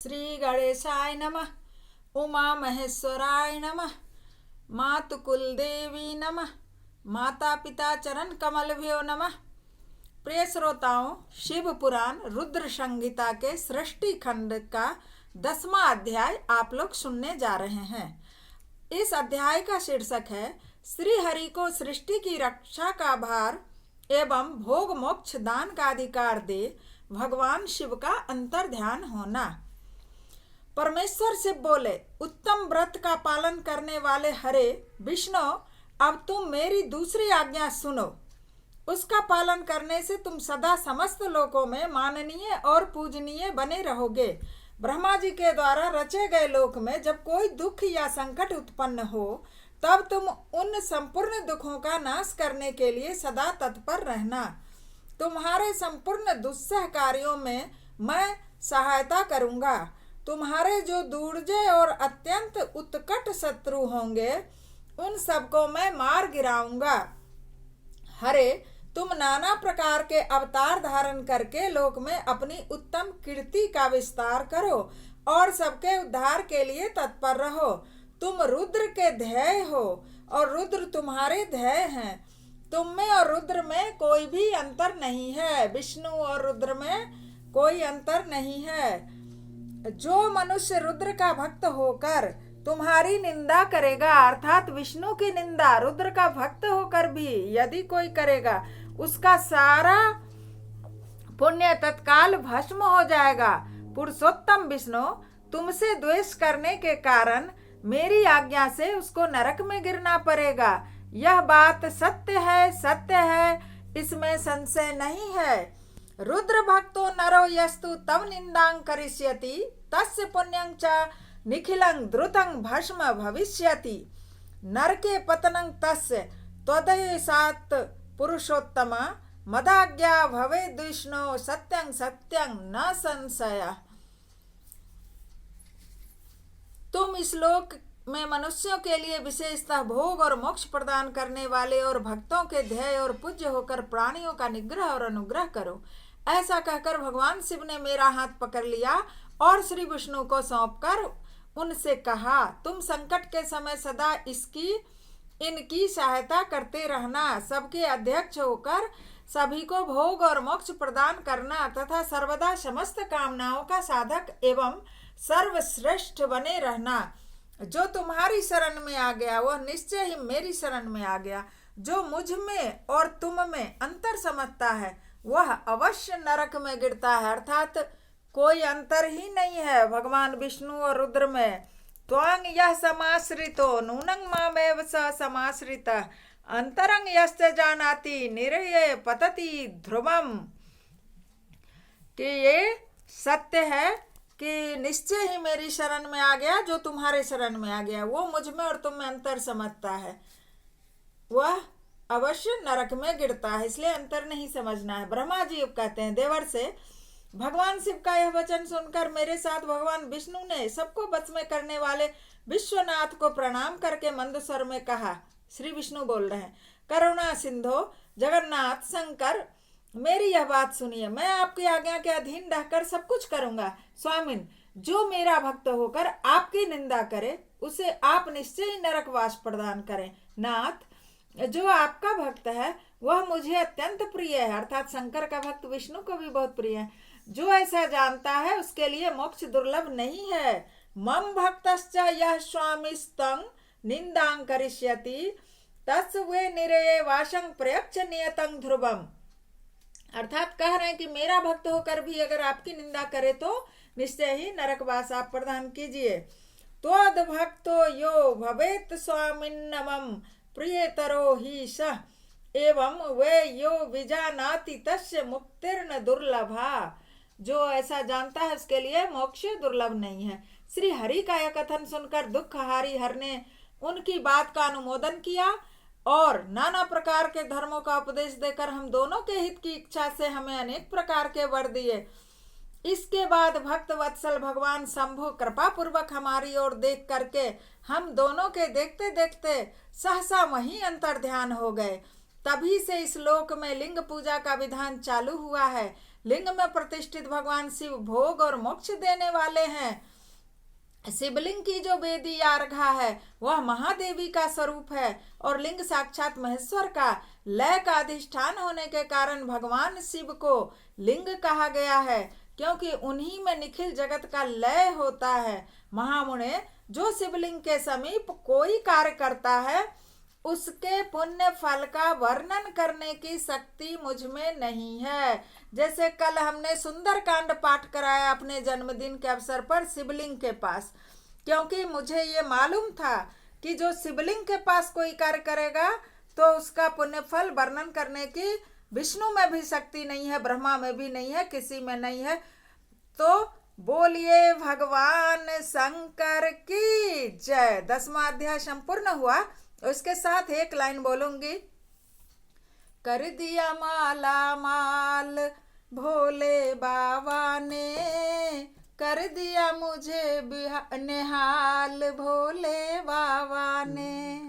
श्री गणेशाय नमः। उमा महेश्वराय नमः। मातु कुलदेवी नमः। माता पिता चरण कमलभ्यो नमः। प्रिय श्रोताओं, शिव पुराण रुद्र संहिता के सृष्टि खंड का 10वां अध्याय आप लोग सुनने जा रहे हैं। इस अध्याय का शीर्षक है श्री हरि को सृष्टि की रक्षा का भार एवं भोग मोक्ष दान का अधिकार दे भगवान शिव का अंतर ध्यान होना। परमेश्वर शिव बोले, उत्तम व्रत का पालन करने वाले हरे विष्णु, अब तुम मेरी दूसरी आज्ञा सुनो। उसका पालन करने से तुम सदा समस्त लोकों में माननीय और पूजनीय बने रहोगे। ब्रह्मा जी के द्वारा रचे गए लोक में जब कोई दुख या संकट उत्पन्न हो, तब तुम उन संपूर्ण दुखों का नाश करने के लिए सदा तत्पर रहना। तुम्हारे संपूर्ण दुस्सह कार्यों में मैं सहायता करूंगा। तुम्हारे जो दुर्जय और अत्यंत उत्कट शत्रु होंगे, उन सबको मैं मार गिराऊंगा। हरे, तुम नाना प्रकार के अवतार धारण करके लोक में अपनी उत्तम कीर्ति का विस्तार करो और सबके उद्धार के लिए तत्पर रहो। तुम रुद्र के ध्येय हो और रुद्र तुम्हारे ध्येय हैं। तुम में और रुद्र में कोई भी अंतर नहीं है। विष्णु और रुद्र में कोई अंतर नहीं है। जो मनुष्य रुद्र का भक्त होकर तुम्हारी निंदा करेगा, अर्थात विष्णु की निंदा रुद्र का भक्त होकर भी यदि कोई करेगा, उसका सारा पुण्य तत्काल भस्म हो जाएगा। पुरुषोत्तम विष्णु, तुमसे द्वेष करने के कारण मेरी आज्ञा से उसको नरक में गिरना पड़ेगा। यह बात सत्य है, इसमें संशय नहीं है। रुद्र भक्तो नरो यस्तु तव निंदां करिष्यति तस्य पुण्यं च निखिलं द्रुतं भस्म भविष्यति। नरके पतनं तस्य त्वदयसात् पुरुषोत्तम मदाज्ञा भवेद् विष्णो सत्यं सत्यं न संशयः। तुम इस लोक में मनुष्यों के लिए विशेषतः भोग और मोक्ष प्रदान करने वाले और भक्तों के ध्येय और पूज्य होकर प्राणियों का निग्रह और अनुग्रह करो। ऐसा कहकर भगवान शिव ने मेरा हाथ पकड़ लिया और श्री विष्णु को सौंपकर उनसे कहा, तुम संकट के समय सदा इनकी सहायता करते रहना। सबके अध्यक्ष होकर सभी को भोग और मोक्ष प्रदान करना तथा सर्वदा समस्त कामनाओं का साधक एवं सर्वश्रेष्ठ बने रहना। जो तुम्हारी शरण में आ गया वह निश्चय ही मेरी शरण में आ गया। जो मुझ में और तुम में अंतर समझता है वह अवश्य नरक में गिरता है, अर्थात कोई अंतर ही नहीं है भगवान विष्णु और रुद्र में। त्वां यः समाश्रितो नूनं मामेव स समाश्रितः अंतरं यस्य जानाति निरये पतति ध्रुवम्। कि ये सत्य है कि निश्चय ही मेरी शरण में आ गया। जो तुम्हारे शरण में आ गया वो मुझ में और तुम में अंतर समझता है वह अवश्य नरक में गिरता है, इसलिए अंतर नहीं समझना है। ब्रह्मा जी कहते हैं, देवर से भगवान शिव का यह वचन सुनकर मेरे साथ भगवान विष्णु ने सबको बस में करने वाले विश्वनाथ को प्रणाम करके मंद स्वर में कहा। श्री विष्णु बोल रहे हैं, करुणा सिंधो जगन्नाथ शंकर, मेरी यह बात सुनिए। मैं आपकी आज्ञा के अधीन रहकर सब कुछ करूंगा। स्वामिन, जो मेरा भक्त होकर आपकी निंदा करे उसे आप निश्चय ही नरकवास प्रदान करें। नाथ, जो आपका भक्त है वह मुझे अत्यंत प्रिय है, अर्थात शंकर का भक्त विष्णु को भी बहुत प्रिय है। जो ऐसा जानता है उसके लिए मोक्ष दुर्लभ नहीं है। मम भक्तश्च यः स्वामिस्तं निंदां करिष्यति तस्वे निरये वासं प्रयच्छ नियतं ध्रुवम्। अर्थात कह रहे हैं कि मेरा भक्त होकर भी अगर आपकी निंदा करे तो निश्चय ही नरकवास आप प्रदान कीजिए। त्वद भक्तो यो भवेत् स्वामिन्नमं प्रियतरो ही सः एवं वे यो विजानाति तस्य मुक्तिर्न दुर्लभा। जो ऐसा जानता है उसके लिए मोक्ष दुर्लभ नहीं है। श्री हरि का यह कथन सुनकर दुखहारी हर ने उनकी बात का अनुमोदन किया और नाना प्रकार के धर्मों का उपदेश देकर हम दोनों के हित की इच्छा से हमें अनेक प्रकार के वर दिए। इसके बाद भक्त वत्सल भगवान शंभु कृपा पूर्वक हमारी ओर देख करके हम दोनों के देखते देखते सहसा वहीं अंतर ध्यान हो गए। तभी से इस लोक में लिंग पूजा का विधान चालू हुआ है। लिंग में प्रतिष्ठित भगवान शिव भोग और मोक्ष देने वाले हैं। शिवलिंग की जो वेदी या अर्घा है वह महादेवी का स्वरूप है और लिंग साक्षात महेश्वर का लय का अधिष्ठान होने के कारण भगवान शिव को लिंग कहा गया है, क्योंकि उन्हीं में निखिल जगत का लय होता है। महामुने, जो शिवलिंग के समीप कोई कार्य करता है उसके पुण्य फल का वर्णन करने की शक्ति मुझ में नहीं है। जैसे कल हमने सुंदर कांड पाठ कराया अपने जन्मदिन के अवसर पर शिवलिंग के पास, क्योंकि मुझे ये मालूम था कि जो शिवलिंग के पास कोई कार्य करेगा तो उसका पुण्य फल वर्णन करने की विष्णु में भी शक्ति नहीं है, ब्रह्मा में भी नहीं है, किसी में नहीं है। तो बोलिए भगवान शंकर की जय। 10वां अध्याय संपूर्ण हुआ। उसके साथ एक लाइन बोलूंगी। कर दिया माला माल भोले बाबा ने, कर दिया मुझे निहाल भोले बाबा ने।